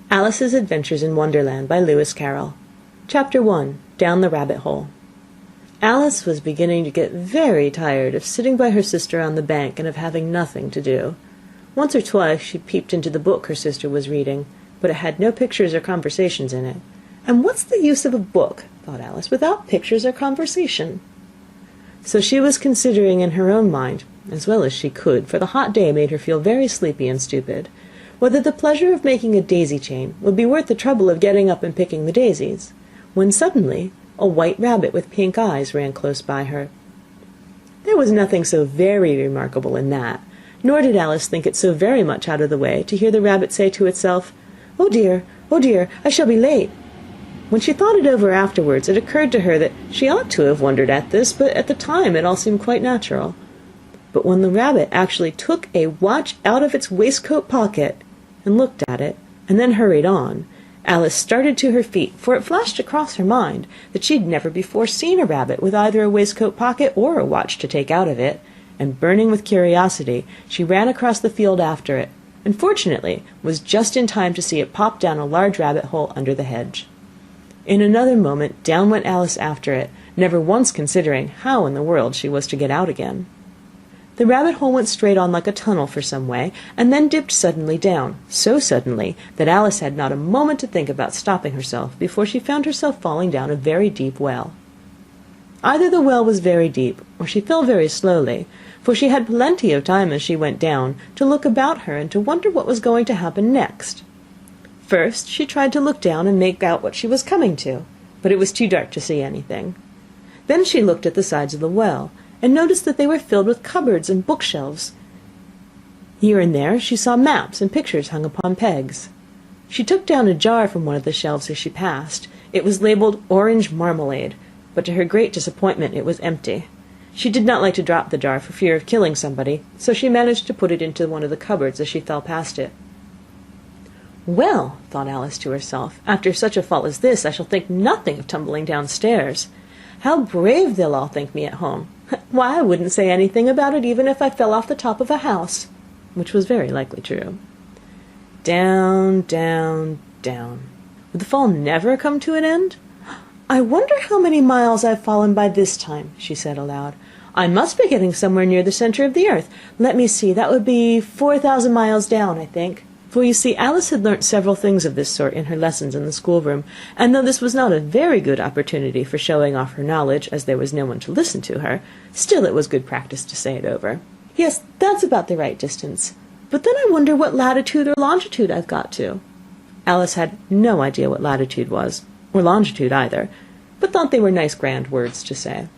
Alice's Adventures in Wonderland by Lewis Carroll. Chapter 1. Down the Rabbit Hole. Alice was beginning to get very tired of sitting by her sister on the bank and of having nothing to do. Once or twice she peeped into the book her sister was reading, but it had no pictures or conversations in it. And what's the use of a book, thought Alice, without pictures or conversation? So she was considering in her own mind, as well as she could, for the hot day made her feel very sleepy and stupid, whether the pleasure of making a daisy chain would be worth the trouble of getting up and picking the daisies, when suddenly a white rabbit with pink eyes ran close by her. There was nothing so very remarkable in that, nor did Alice think it so very much out of the way to hear the rabbit say to itself, oh dear, I shall be late." When she thought it over afterwards, it occurred to her that she ought to have wondered at this, but at the time it all seemed quite natural. But when the rabbit actually took a watch out of its waistcoat pocket and looked at it, and then hurried on, Alice started to her feet, for it flashed across her mind that she had never before seen a rabbit with either a waistcoat pocket or a watch to take out of it, and burning with curiosity, she ran across the field after it, and fortunately was just in time to see it pop down a large rabbit hole under the hedge. In another moment down went Alice after it, never once considering how in the world she was to get out again. The rabbit hole went straight on like a tunnel for some way, and then dipped suddenly down, so suddenly that Alice had not a moment to think about stopping herself before she found herself falling down a very deep well. Either the well was very deep, or she fell very slowly, for she had plenty of time as she went down to look about her and to wonder what was going to happen next. First she tried to look down and make out what she was coming to, but it was too dark to see anything. Then she looked at the sides of the well, and noticed that they were filled with cupboards and bookshelves. Here and there she saw maps and pictures hung upon pegs. She took down a jar from one of the shelves as she passed. It was labelled Orange Marmalade, but to her great disappointment it was empty. She did not like to drop the jar for fear of killing somebody, so she managed to put it into one of the cupboards as she fell past it. "Well," thought Alice to herself, "after such a fall as this I shall think nothing of tumbling downstairs. How brave they'll all think me at home! Why, I wouldn't say anything about it even if I fell off the top of a house," which was very likely true. Down, down, down. Would the fall never come to an end? "I wonder how many miles I've fallen by this time," she said aloud. "I must be getting somewhere near the center of the earth. Let me see, that would be 4,000 miles down, I think." For you see, Alice had learnt several things of this sort in her lessons in the schoolroom, and though this was not a very good opportunity for showing off her knowledge, as there was no one to listen to her, still it was good practice to say it over. "Yes, that's about the right distance. But then I wonder what latitude or longitude I've got to." Alice had no idea what latitude was, or longitude either, but thought they were nice grand words to say.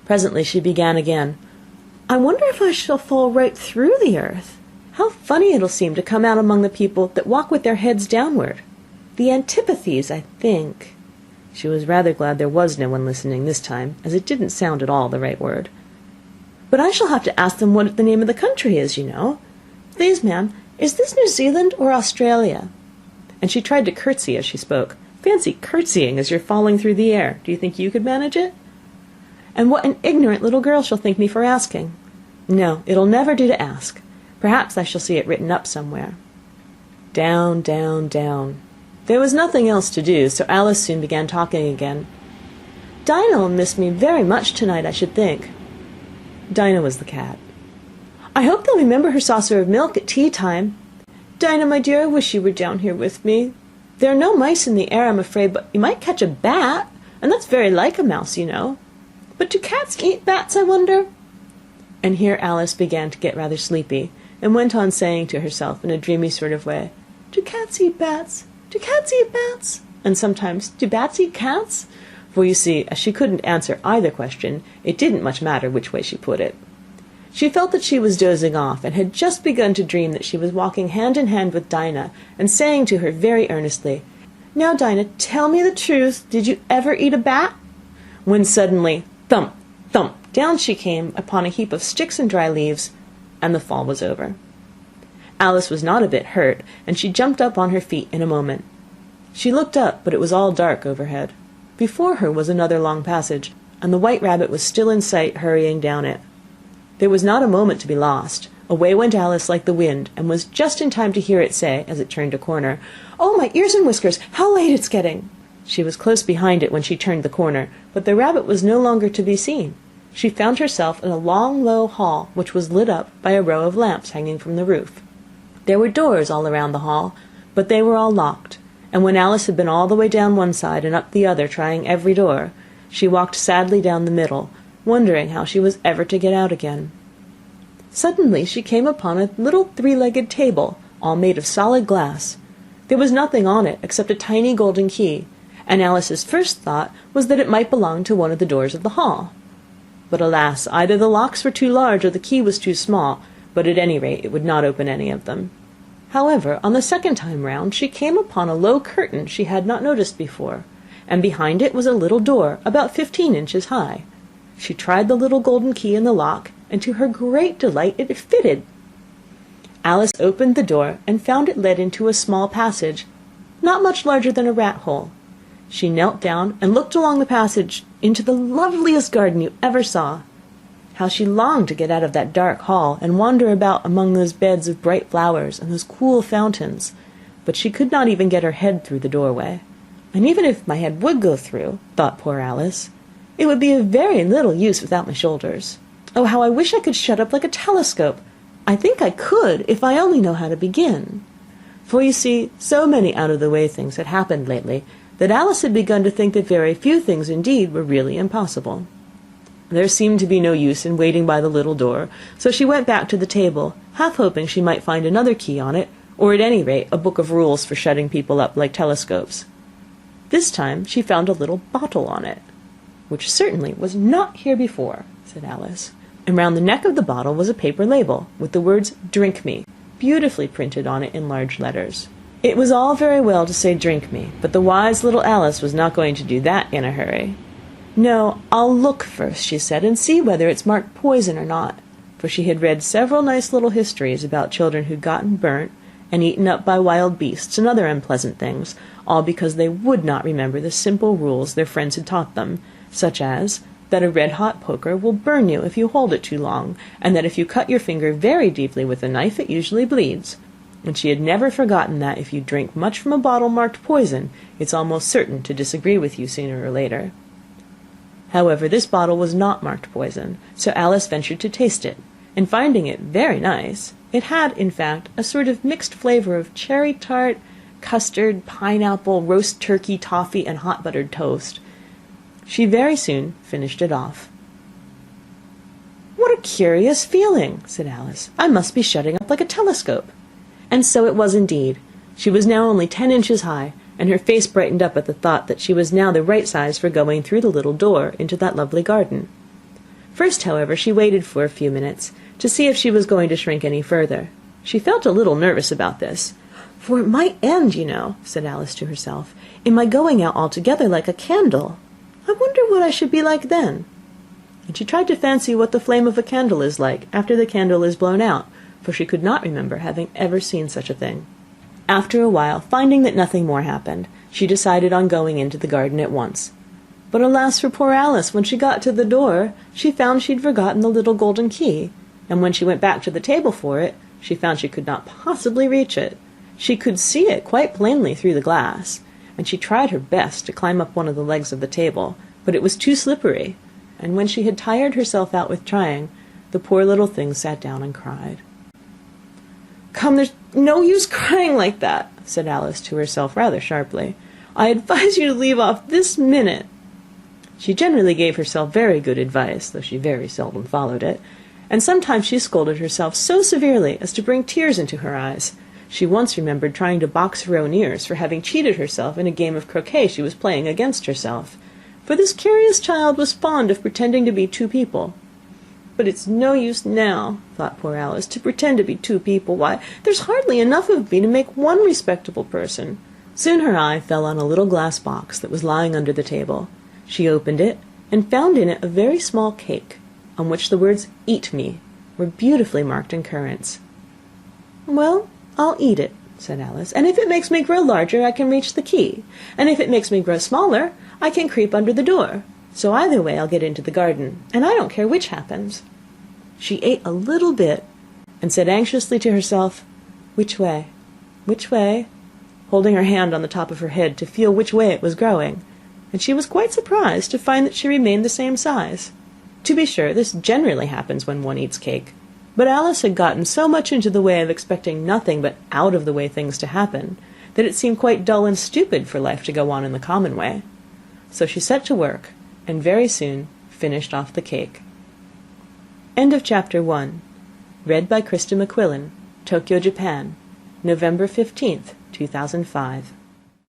Presently she began again. "I wonder if I shall fall right through the earth. How funny it'll seem to come out among the people that walk with their heads downward. The antipathies, I think." She was rather glad there was no one listening this time, as it didn't sound at all the right word. "But I shall have to ask them what the name of the country is, you know. Please, ma'am, is this New Zealand or Australia?" And she tried to curtsy as she spoke. Fancy curtsying as you're falling through the air. Do you think you could manage it? "And what an ignorant little girl she'll think me for asking. No, it'll never do to ask. Perhaps I shall see it written up somewhere." Down, down, down. There was nothing else to do, so Alice soon began talking again. "Dinah'll miss me very much tonight, I should think." Dinah was the cat. "I hope they'll remember her saucer of milk at tea time. Dinah, my dear, I wish you were down here with me. There are no mice in the air, I'm afraid, but you might catch a bat, and that's very like a mouse, you know. But do cats eat bats, I wonder?" And here Alice began to get rather sleepy, and went on saying to herself in a dreamy sort of way, "Do cats eat bats? Do cats eat bats?" And sometimes, "Do bats eat cats?" For you see, as she couldn't answer either question, it didn't much matter which way she put it. She felt that she was dozing off, and had just begun to dream that she was walking hand in hand with Dinah, and saying to her very earnestly, "Now, Dinah, tell me the truth, did you ever eat a bat?" When suddenly, thump, thump, down she came upon a heap of sticks and dry leaves, and the fall was over. Alice was not a bit hurt, and she jumped up on her feet in a moment. She looked up, but it was all dark overhead. Before her was another long passage, and the white rabbit was still in sight, hurrying down it. There was not a moment to be lost. Away went Alice like the wind, and was just in time to hear it say, as it turned a corner, "Oh, my ears and whiskers, how late it's getting!" She was close behind it when she turned the corner, but the rabbit was no longer to be seen. She found herself in a long, low hall, which was lit up by a row of lamps hanging from the roof. There were doors all around the hall, but they were all locked, and when Alice had been all the way down one side and up the other, trying every door, she walked sadly down the middle, wondering how she was ever to get out again. Suddenly she came upon a little three-legged table, all made of solid glass. There was nothing on it except a tiny golden key, and Alice's first thought was that it might belong to one of the doors of the hall. But alas, either the locks were too large or the key was too small, but at any rate it would not open any of them. However, on the second time round she came upon a low curtain she had not noticed before, and behind it was a little door about 15 inches high. She tried the little golden key in the lock, and to her great delight it fitted. Alice opened the door and found it led into a small passage, not much larger than a rat-hole. She knelt down and looked along the passage into the loveliest garden you ever saw. How she longed to get out of that dark hall and wander about among those beds of bright flowers and those cool fountains, but she could not even get her head through the doorway. And even if my head would go through, thought poor Alice, it would be of very little use without my shoulders. Oh, how I wish I could shut up like a telescope! I think I could, if I only know how to begin. For you see, so many out-of-the-way things had happened lately, that Alice had begun to think that very few things indeed were really impossible. There seemed to be no use in waiting by the little door, so she went back to the table, half hoping she might find another key on it, or at any rate a book of rules for shutting people up like telescopes. This time she found a little bottle on it, which certainly was not here before, said Alice, and round the neck of the bottle was a paper label, with the words "Drink me" beautifully printed on it in large letters. It was all very well to say "drink me," but the wise little Alice was not going to do that in a hurry. "No, I'll look first," she said, "and see whether it's marked poison or not," for she had read several nice little histories about children who'd gotten burnt and eaten up by wild beasts and other unpleasant things, all because they would not remember the simple rules their friends had taught them, such as that a red-hot poker will burn you if you hold it too long, and that if you cut your finger very deeply with a knife it usually bleeds. And she had never forgotten that if you drink much from a bottle marked poison, it's almost certain to disagree with you sooner or later. However, this bottle was not marked poison, so Alice ventured to taste it, and finding it very nice, it had, in fact, a sort of mixed flavour of cherry tart, custard, pineapple, roast turkey, toffee, and hot buttered toast. She very soon finished it off. "What a curious feeling," said Alice. "I must be shutting up like a telescope." And so it was indeed. She was now only 10 inches high, and her face brightened up at the thought that she was now the right size for going through the little door into that lovely garden. First, however, she waited for a few minutes, to see if she was going to shrink any further. She felt a little nervous about this, "for it might end, you know," said Alice to herself, "in my going out altogether like a candle. I wonder what I should be like then." And she tried to fancy what the flame of a candle is like after the candle is blown out, for she could not remember having ever seen such a thing. After a while, finding that nothing more happened, she decided on going into the garden at once. But alas for poor Alice, when she got to the door, she found she'd forgotten the little golden key, and when she went back to the table for it, she found she could not possibly reach it. She could see it quite plainly through the glass, and she tried her best to climb up one of the legs of the table, but it was too slippery, and when she had tired herself out with trying, the poor little thing sat down and cried. "Come, there's no use crying like that," said Alice to herself rather sharply. "I advise you to leave off this minute." She generally gave herself very good advice, though she very seldom followed it, and sometimes she scolded herself so severely as to bring tears into her eyes. She once remembered trying to box her own ears for having cheated herself in a game of croquet she was playing against herself, for this curious child was fond of pretending to be two people. "But it's no use now," thought poor Alice, "to pretend to be two people. Why, there's hardly enough of me to make one respectable person." Soon her eye fell on a little glass box that was lying under the table. She opened it, and found in it a very small cake, on which the words "Eat me" were beautifully marked in currants. "Well, I'll eat it," said Alice, "and if it makes me grow larger I can reach the key, and if it makes me grow smaller I can creep under the door. So either way I'll get into the garden, and I don't care which happens." She ate a little bit, and said anxiously to herself, "Which way? Which way?" holding her hand on the top of her head to feel which way it was growing, and she was quite surprised to find that she remained the same size. To be sure, this generally happens when one eats cake, but Alice had gotten so much into the way of expecting nothing but out of the way things to happen, that it seemed quite dull and stupid for life to go on in the common way. So she set to work, and very soon finished off the cake. End of Chapter 1. Read by KristenMcQuillin, Tokyo, Japan, November 15th, 2005.